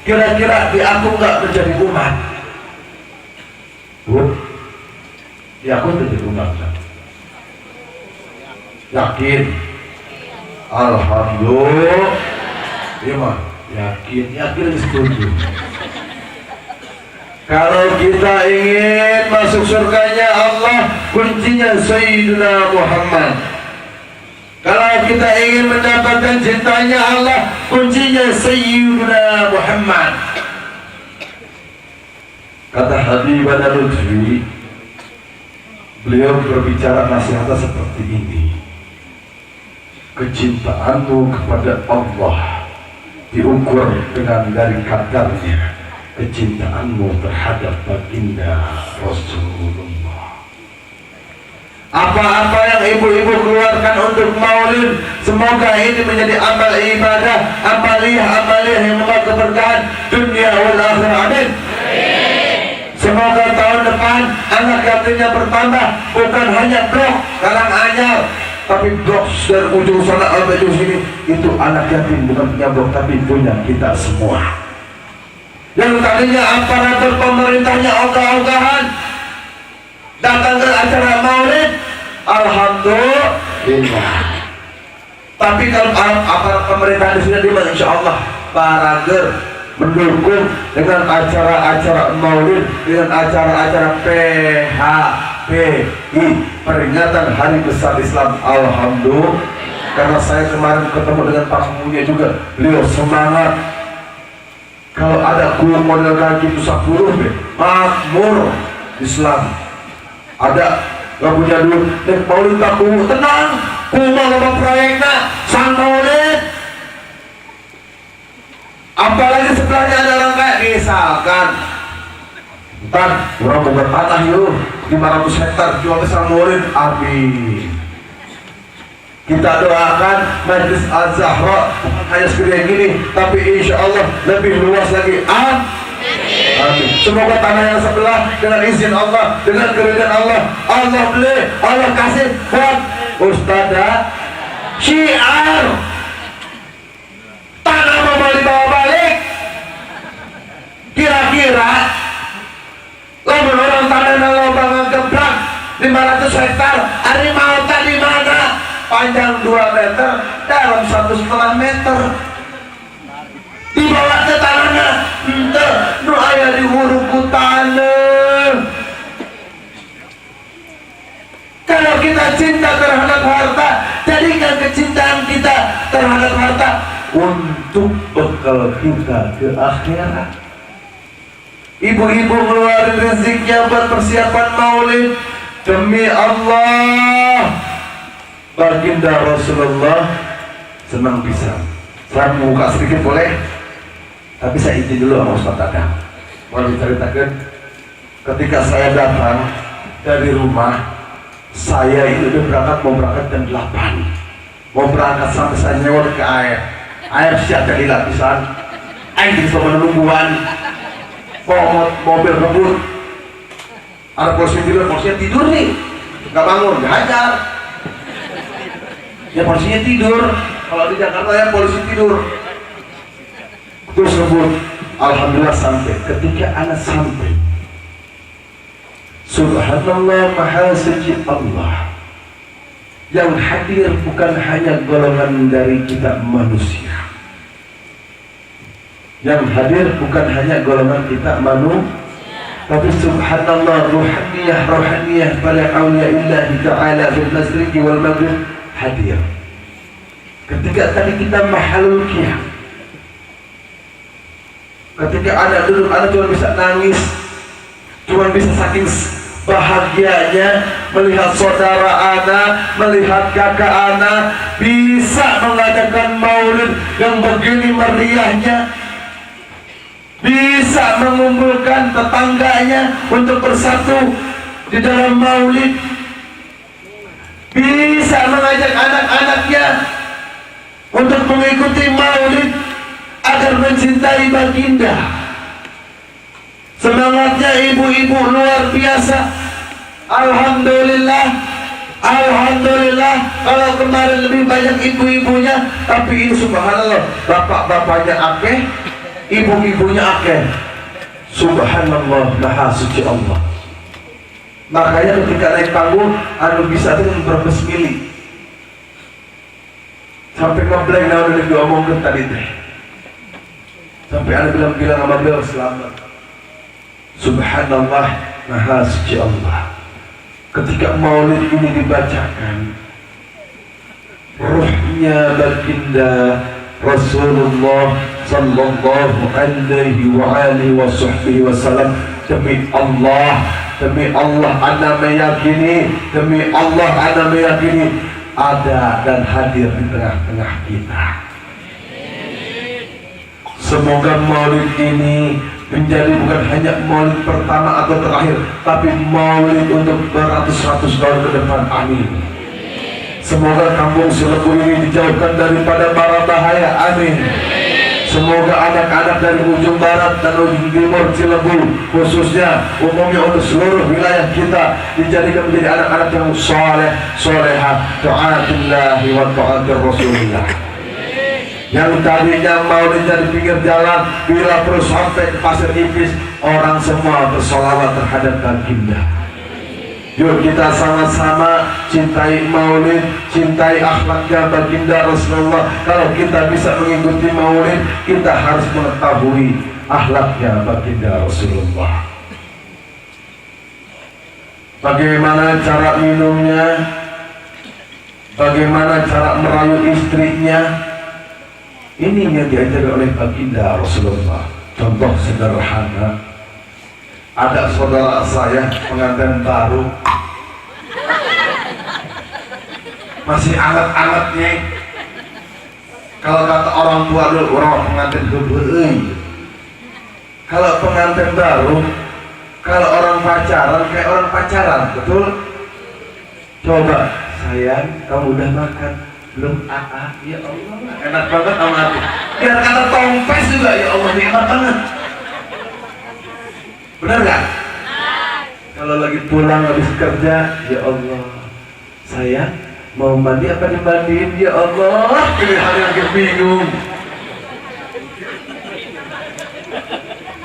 Kira-kira di aku nggak menjadi umat? Di aku menjadi umat kan? Yakin? Alhamdulillah. Iya mah, yakin setuju. Kalau kita ingin masuk surganya Allah, kuncinya Sayyidina Muhammad. Kalau kita ingin mendapatkan cintanya Allah, kuncinya Sayyidina Muhammad. Kata Habib Al-Lutfi, beliau berbicara nasihatnya seperti ini. Kecintaanmu kepada Allah diukur dengan dari kadarnya kecintaanmu terhadap baginda Rasulullah. Apa-apa yang ibu-ibu keluarkan untuk maulid, semoga ini menjadi amal ibadah, amaliyah yang membawa keberkahan dunia wal akhirah. Amin. Semoga tahun depan anak yatimnya bertambah, bukan hanya blok Karang Anyar, tapi blok dari ujung sana sampai ujung sini. Itu anak yatim bukan punya blok, tapi punya kita semua. Yang tadinya aparatur pemerintahnya ogah-ogahan datang ke acara maulid, alhamdulillah. Tapi kalau aparat pemerintah di sini dimana, insya Allah parager mendukung dengan acara-acara maulid, dengan acara-acara PHBI, peringatan Hari Besar Islam. Alhamdulillah. Karena saya kemarin ketemu dengan Pak Munya juga, beliau semangat. Kalau ada guru model kaki itu 10 makmur Islam. Ada gak punya duit, nek maulid tak kumu, tenang, kumu apa proyeknya sang maulid. Apalagi sebelahnya ada orang kayak misalkan ntar orang mau bertanah yuk 500 hektar jual ke sang maulid. Amin. Kita doakan Majlis Az-Zahra bukan hanya segede gini, tapi insya Allah lebih luas lagi. Amin. Semoga tanah yang sebelah dengan izin Allah, dengan keridhaan Allah, Allah beli, Allah kasih buat Ustadzah syiar. Tanah mau dibawa balik. Kira-kira lamun orang tanah nang bangun gebrak 500 hektar, harimau tadi mana? Panjang 2 meter, dalam 1,5 meter. Dibawa ke tanahnya, ente nu aya di huruf tanah. Kalau kita cinta terhadap harta, jadikan kecintaan kita terhadap harta untuk bekal kita ke akhirat. Ibu-ibu ngeluarin rezekinya buat persiapan maulid, demi Allah. Baginda Rasulullah senang bisa. Saya membuka sedikit boleh? Tapi saya izin dulu sama Ustaz Adam. Mau diceritakan, ketika saya datang dari rumah, saya itu udah mau berangkat jam 8. Mau berangkat sampai saya nyewa ke air. Air siap jadi lapisan. Air di sama nungguan. Mobil rebut. Ada polisi tidur nih. Gak bangun, dihajar. Ya polisinya tidur. Kalau di Jakarta ya polisi tidur. Terus rebut. Alhamdulillah sampai. Ketika anak sampai, subhanallah, maha suci Allah. Yang hadir bukan hanya golongan dari kita manusia. Yang hadir bukan hanya golongan kita manusia, tapi subhanallah, rohaniyah para awliya illahi ta'ala fil masriqi wal maghrib hadir. Ketika tadi kita mahalul qiyam, ketika anak duduk, anak cuma bisa nangis, cuma bisa saking bahagianya melihat saudara anak, melihat kakak anak bisa mengadakan maulid yang begini meriahnya, bisa mengumpulkan tetangganya untuk bersatu di dalam maulid, bisa mengajak anak-anaknya untuk mengikuti maulid agar mencintai baginda. Semangatnya ibu-ibu luar biasa. Alhamdulillah. Alhamdulillah. Kalau kemarin lebih banyak ibu-ibunya, tapi ini subhanallah bapak-bapaknya akeh, ibu-ibunya akeh. Subhanallah, maha suci Allah. Makanya ketika naik panggung, anu bisa itu berbesmili. Sampai ngeblank nah udah diomongin tadi teh. Sampai anu bilang sama beliau selamat. Subhanallah, maha suci Allah. Ketika maulid ini dibacakan, ruhnya baginda Rasulullah sallallahu alaihi wa alihi wa sahbihi wasallam, demi Allah ana meyakini, demi Allah ana meyakini ada dan hadir di tengah-tengah kita. Semoga maulid ini menjadi bukan hanya maulid pertama atau terakhir, tapi maulid untuk beratus-ratus tahun ke depan. Amin. Semoga kampung Cilebu ini dijauhkan daripada bara bahaya. Amin. Semoga anak-anak dari ujung barat dan ujung timur Cilebu, khususnya umumnya untuk seluruh wilayah kita, dijadikan menjadi anak-anak yang soleh, soleha, ta'atillahi wa ta'atir Rasulullah. Yang tadinya mau di pinggir jalan, bila terus sampai ke pasir Iblis, orang semua bersolawat terhadap baginda. Yuk kita sama-sama cintai maulid, cintai akhlaknya baginda Rasulullah. Kalau kita bisa mengikuti maulid, kita harus mengetahui akhlaknya baginda Rasulullah. Bagaimana cara minumnya, bagaimana cara merayu istrinya, ini yang diajarkan oleh baginda Rasulullah. Contoh sederhana, ada saudara saya pengantin baru, masih anget-angetnya. Kalau kata orang tua dulu, orang pengantin hubei. Kalau pengantin baru, kalau orang pacaran kayak orang pacaran, betul? Coba, sayang, kamu udah makan? Belum? Ya Allah, enak banget sama aku. Biar kata tompes juga, ya Allah, enak banget. Benar gak? Kalau lagi pulang habis kerja, ya Allah, sayang, mau mandi apa dimandiin? Ya Allah, pilihan yang bingung.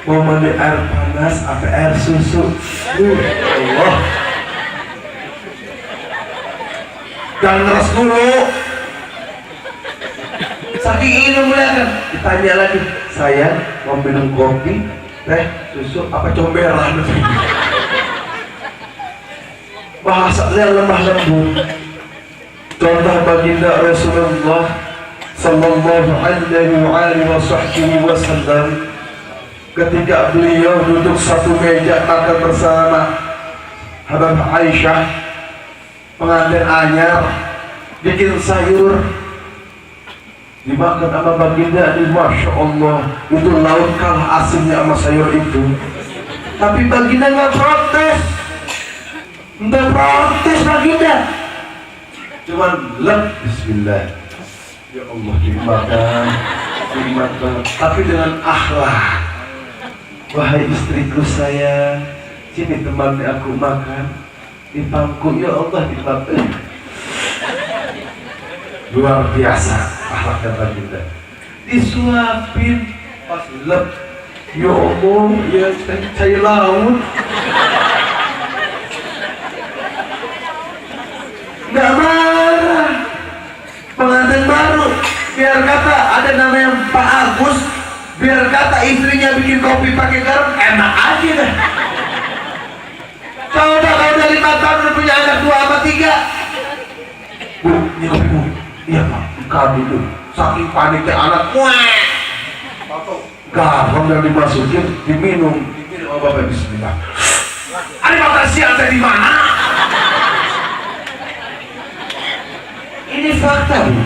Mau mandi air panas apa air susu? Ya Allah. Jangan ngeres dulu. Saking ingin melihat, ditanya lagi, sayang, mau minum kopi, teh, susu, apa comberan? Bahasanya lemah lembut. Contoh baginda Rasulullah sallallahu alaihi wasallam, ketika beliau duduk satu meja makan bersama Habib Aisyah, pengantin anyar, bikin sayur dimakan sama baginda ini, masya Allah, itu laut kalah asinnya sama sayur itu. Tapi baginda nggak protes baginda, cuman lep bismillah, ya Allah, dimakan, tapi dengan akhlak. Wahai istriku sayang, sini temani aku makan di pangku, ya Allah, dimakan. Luar biasa akhlaknya baginda. Disuapin pas lep, ya Allah, ya cair laut. Nggak marah. Pengantin baru, biar kata ada namanya Pak Agus, biar kata istrinya bikin kopi pakai garam, enak aja dah. Coba kalau udah 5 tahun udah punya anak 2 sama 3. Bu, ini kopi bu. Iya Pak, kami itu saking paniknya anak, garam yang dimasukin, diminum sama Bapak, bismillah. Ada makan siang tadi mana? Ini fakta bu,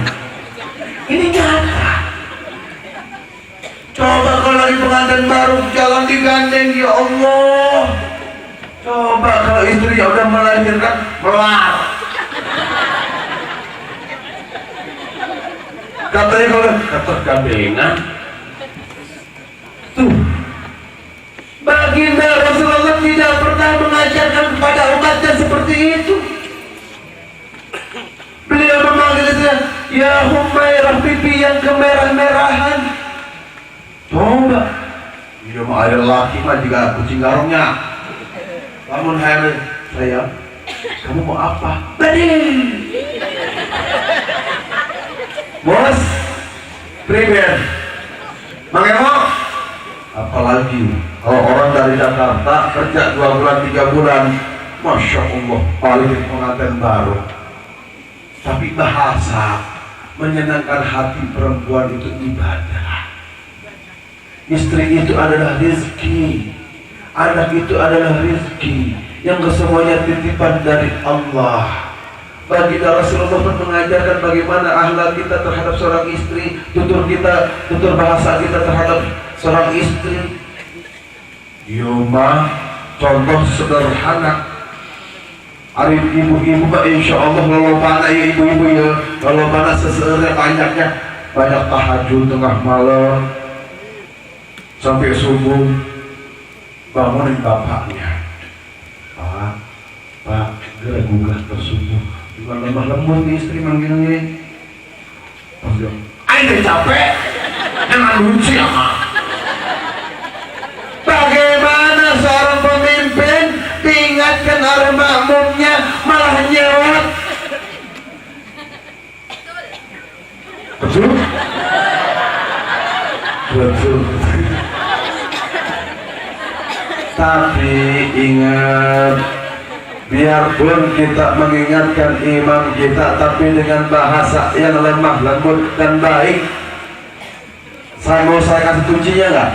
ini nyata. Coba kalau lagi pengantin baru jalan digandeng, ya Allah. Coba kalau istrinya udah melahirkan, melar. Katanya kalau kata gandengan tuh, baginda Rasulullah tidak pernah mengajarkan kepada umatnya seperti itu. Beliau memanggil istrinya, ya Humairah, pipi yang kemerah-merahan. Coba. Iya mah ada laki mah juga kucing garongnya. Namun hari saya, kamu mau apa? Tadi. Bos, pribadi. Mangemo. Apalagi kalau orang dari Jakarta kerja 2 bulan 3 bulan, Masya Allah, paling pengantin baru. Tapi bahasa menyenangkan hati perempuan itu ibadah. Istri itu adalah rezeki, anak itu adalah rezeki yang kesemuanya titipan dari Allah. Baginda Rasulullah pun mengajarkan bagaimana akhlak kita terhadap seorang istri, tutur bahasa kita terhadap seorang istri. Yuma, contoh sederhana. Ari ibu-ibu mah insya Allah lolobana ya ibu-ibu ya, lolobana seseorang banyaknya, banyak tahajud tengah malam sampai subuh, bangunin bapaknya. Pak, segera gugah ke subuh. Bukan lemah lembut istri manggilnya. Ayo capek, emang lucu ya mak. Bagaimana seorang pemimpin diingatkan oleh makmumnya malah nyewot? Betul? Betul. Tapi ingat, biarpun kita mengingatkan imam kita, tapi dengan bahasa yang lemah lembut dan baik. Saya kasih kuncinya nggak?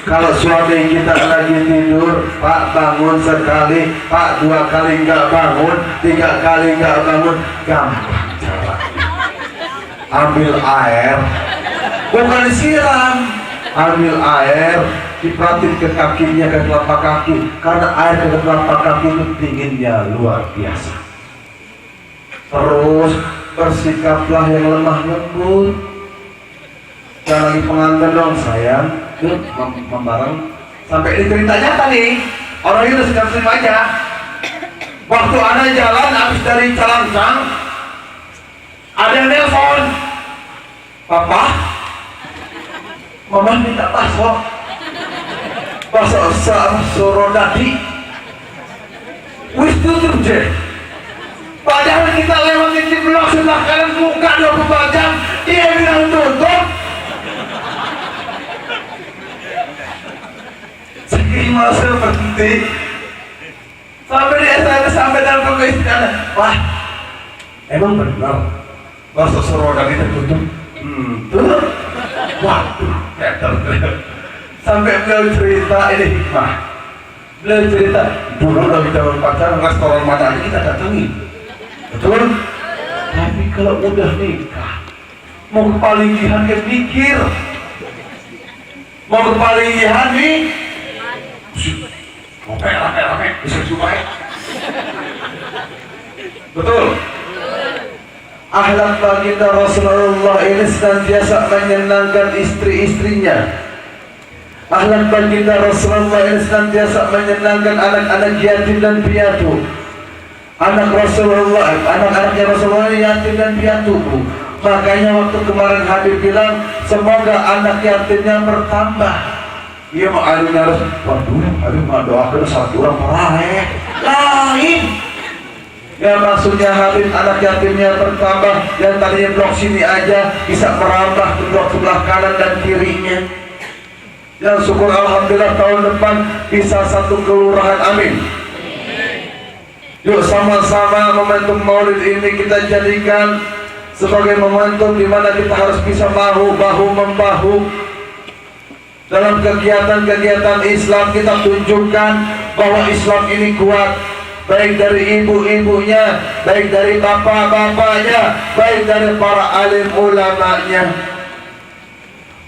Kalau suami kita lagi tidur, Pak bangun sekali, Pak 2 kali nggak bangun, 3 kali nggak bangun, gampang caranya. Ambil air, bukan disiram, ambil air, dipratin ke kakinya, ke telapak kaki, karena air ke telapak kaki itu dinginnya luar biasa. Terus bersikaplah yang lemah lembut. Jangan lagi pengantin dong sayang, membareng sampai diteritanya tadi orang itu sekarang aja. Waktu ada jalan habis dari Calangcang, ada yang nelfon, Papa, Mama minta bakso Surodadi. Wis tutup je. Padahal kita lewatin di blok sebelah kanan buka 24 jam, dia bilang tutup. Saking masa penting sampai di SMS sampai dalam pengisian. Wah, emang benar bakso Surodadi tertutup? Tuh. Waduh, sampai beliau cerita ini hikmah. Beliau cerita dulu kalau kita berpacaran restoran mana aja kita datangi, betul? Tapi kalau udah nikah, mau kepaligihan ke mikir, mau kepaligihan nih, rame bisa supaya, betul? Akhlak baginda Rasulullah ini senantiasa menyenangkan istri-istrinya. Akhlak baginda Rasulullah ini senantiasa menyenangkan anak-anak yatim dan piatu. Anak-anaknya Rasulullah yatim dan piatu. Makanya waktu kemarin Habib bilang, semoga anak yatimnya bertambah. Iya mah akhirnya harus, waduh, Habib mah doakan 1 orang meraih. Lain. Ya maksudnya Habib anak yatimnya bertambah, yang tadinya blok sini aja bisa merambah ke blok sebelah kanan dan kirinya. Yang syukur alhamdulillah tahun depan bisa 1 kelurahan, amin. Yuk sama-sama momentum Maulid ini kita jadikan sebagai momentum di mana kita harus bisa bahu membahu dalam kegiatan-kegiatan Islam. Kita tunjukkan bahwa Islam ini kuat, baik dari ibu-ibunya, baik dari bapak-bapaknya, baik dari para alim ulamanya.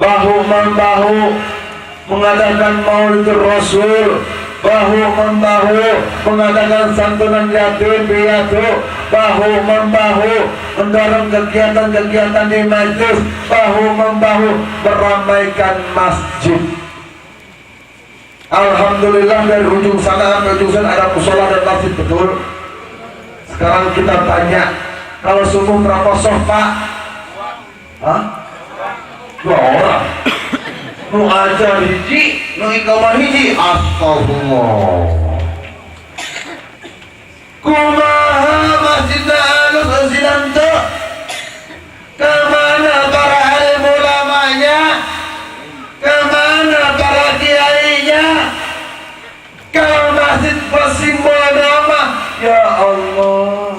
Bahu-membahu mengadakan Maulid Rasul, bahu-membahu mengadakan santunan yatim piatu, bahu-membahu mendorong kegiatan-kegiatan di majlis, bahu-membahu meramaikan masjid. Alhamdulillah dari ujung sana sampai ujung sana ada musola dan masjid, betul? Sekarang kita tanya, kalau subuh berapa sof Pak? Hah? 2 orang. nu ajar hiji nu iqamah hiji astagfirullah kumaha masjidna alus asinanto kemana para alim ulamanya kemana para kiainya ke masjid bersimbol nama ya Allah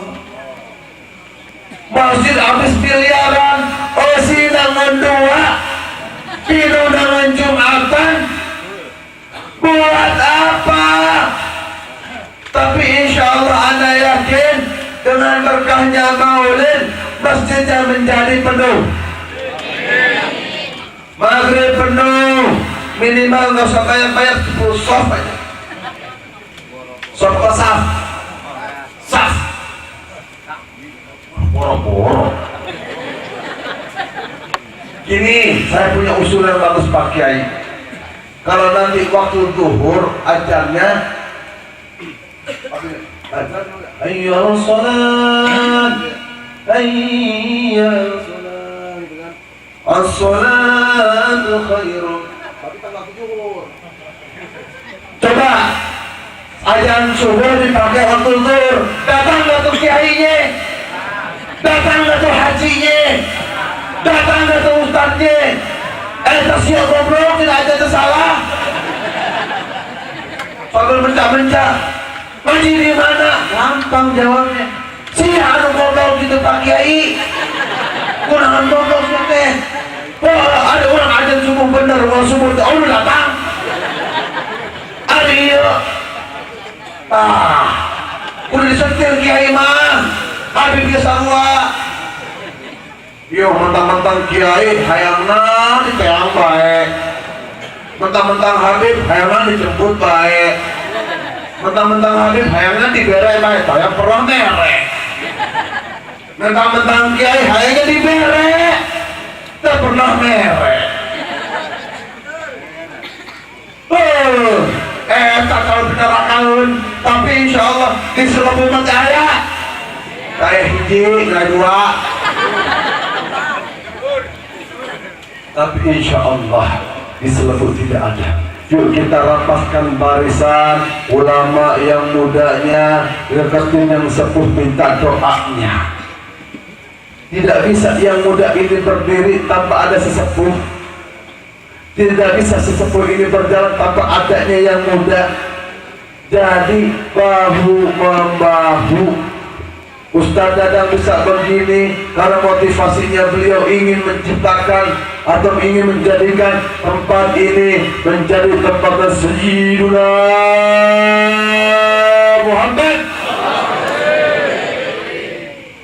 masjid habis miliaran sinangan dua pinundangan Jumatan buat apa? Tapi insya Allah anda yakin dengan berkahnya maulid masjidnya menjadi penuh maghrib penuh minimal nggak usah banyak 10 sof aja sof ke saf boro-boro. Gini, saya punya usul yang bagus Pak Kiai. Kalau nanti waktu zuhur ajarnya ayyul salat ayyul salat as-salatu khairun. Tapi tanggal zuhur. Coba azan subuh dipakai waktu zuhur. Datang nggak tuh kiainya? Datang nggak tuh hajinya? Datang nggak tuh ustadznya? Tasya goblok tidak ada tersalah. Sambil mencak-mencak ngaji di mana? Gampang jawabnya. Si anu goblok gitu Pak Kiai. Kurangan goblok teh. Wah ada orang ajan subuh bener, kalau subuh itu Allah datang. Ada iya. Udah disetir Kiai mah. Habib Gesarwa. Yo mentang-mentang Kiai hayangna diteang baik, mentang-mentang Habib hayangna dijemput baik, mentang-mentang Habib hayangna dibere baik, saya pernah mere. Mentang-mentang Kiai hayangnya dibere, tak pernah mere. Tak kalau bener akal, tapi insya Allah di Selebu Mekaya kayak hiji, nggak dua. Tapi insya Allah di Selebu tidak ada. Yuk kita rapaskan barisan ulama yang mudanya, deketin yang sepuh minta doanya. Tidak bisa yang muda ini berdiri tanpa ada sesepuh. Tidak bisa sesepuh ini berjalan tanpa adanya yang muda. Jadi bahu membahu. Ustaz Dadang bisa begini karena motivasinya beliau ingin menciptakan atau ingin menjadikan tempat ini menjadi tempat Sayyiduna Muhammad.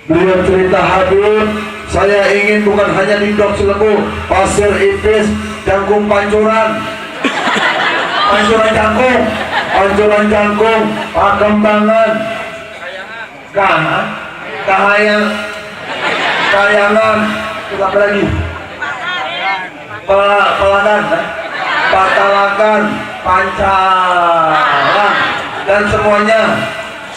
Beliau cerita Habib, saya ingin bukan hanya di Dok Selebu, Pasir Ipis, Jangkung Pancuran, Pancuran Jangkung, Pancuran Jangkung, Pakembangan, Kayangan, apa lagi? Peladan, Patalakan, Pancalang, dan semuanya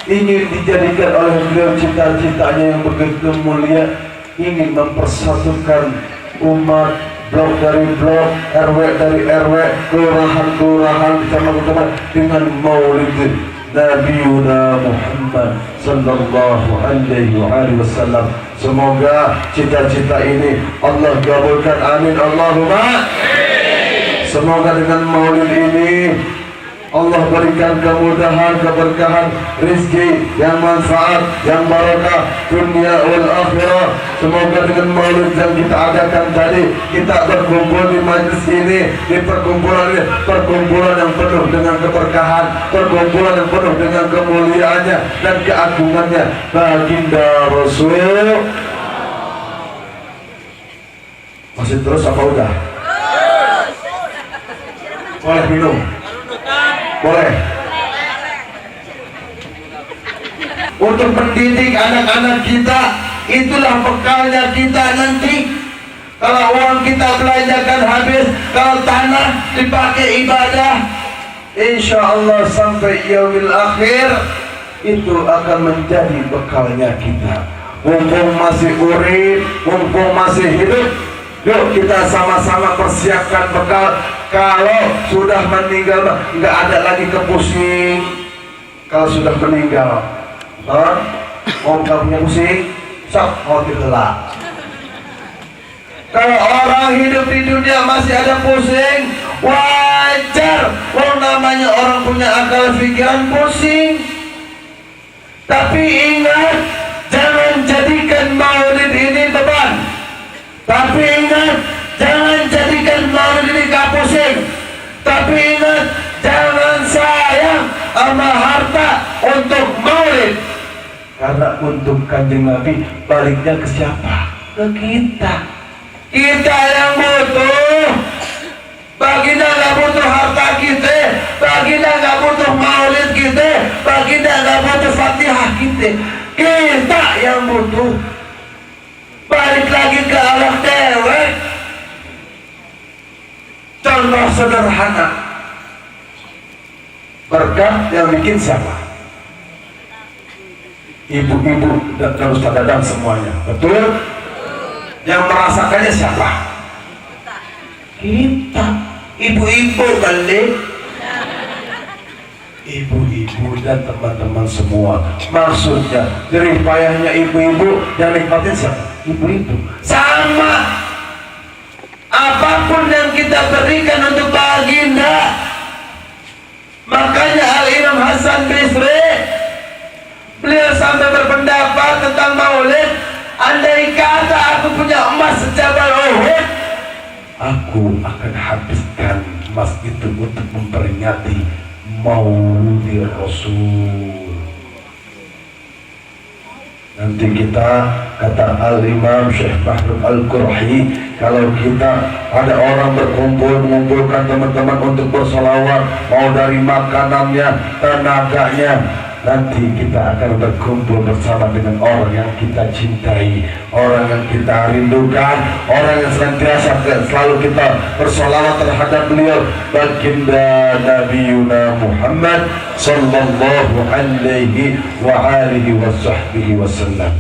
ingin dijadikan oleh beliau cita-citanya yang begitu mulia, ingin mempersatukan umat, blok dari blok, RW dari RW, kelurahan-kelurahan, kecamatan dengan maulid Nabiuna Muhammad sallallahu alaihi wasallam. Semoga cita-cita ini Allah kabulkan, amin Allahumma. Semoga dengan maulid ini Allah berikan kemudahan, keberkahan, rezeki yang manfaat, yang barakah dunia wal akhirah. Semoga dengan maulid yang kita adakan tadi, kita berkumpul di majlis ini, di perkumpulan ini, perkumpulan yang penuh dengan keberkahan, perkumpulan yang penuh dengan kemuliaannya dan keagungannya. Baginda Rasul. Masih terus apa udah? Boleh minum? Boleh. Untuk mendidik anak-anak kita, itulah bekalnya kita nanti. Kalau uang kita belanjakan habis, kalau tanah dipakai ibadah, insya Allah sampai yaumil akhir itu akan menjadi bekalnya kita. Mumpung masih urip, mumpung masih hidup, Yuk kita sama-sama persiapkan bekal. Kalau sudah meninggal nggak ada lagi kepusing. Kalau sudah meninggal, om kamu punya pusing, sok mau ditolak. Kalau orang hidup di dunia masih ada pusing, wajar. Kalau namanya orang punya akal pikiran pusing. Tapi ingat, jangan jadikan maulid ini beban. Tapi ingat, jangan jadikan maulid ini pusing. Tapi ingat, jangan sayang sama harta untuk maulid. Karena untuk Kanjeng Nabi baliknya ke siapa? Ke kita. Kita yang butuh. Baginda nggak butuh harta kita, baginda nggak butuh maulid kita, baginda nggak butuh fatihah kita. Kita yang butuh. Balik lagi ke Allah dewek. Contoh sederhana, berkat yang bikin siapa? Ibu-ibu dan Ustaz Dadang semuanya, betul? Yang merasakannya siapa? Kita, ibu-ibu kali. Ibu-ibu dan teman-teman semua. Maksudnya jerih payahnya ibu-ibu yang nikmatin siapa? Ibu-ibu. Sama. Apapun yang kita berikan untuk baginda. Makanya Al-Imam Hasan Bisri, beliau sampai berpendapat tentang maulid. Andai kata aku punya emas sejabal Uhud, aku akan habiskan emas itu untuk memperingati Maulid Rasul. Nanti kita, kata Al-Imam Syekh Mahmud Al-Qurhi, kalau kita ada orang berkumpul, mengumpulkan teman-teman untuk bersolawat, mau dari makanannya, tenaganya, nanti kita akan berkumpul bersama dengan orang yang kita cintai, orang yang kita rindukan, orang yang senantiasa selalu kita bersolawat terhadap beliau, baginda Nabiuna Muhammad sallallahu alaihi wa alihi wa sahbihi wasallam.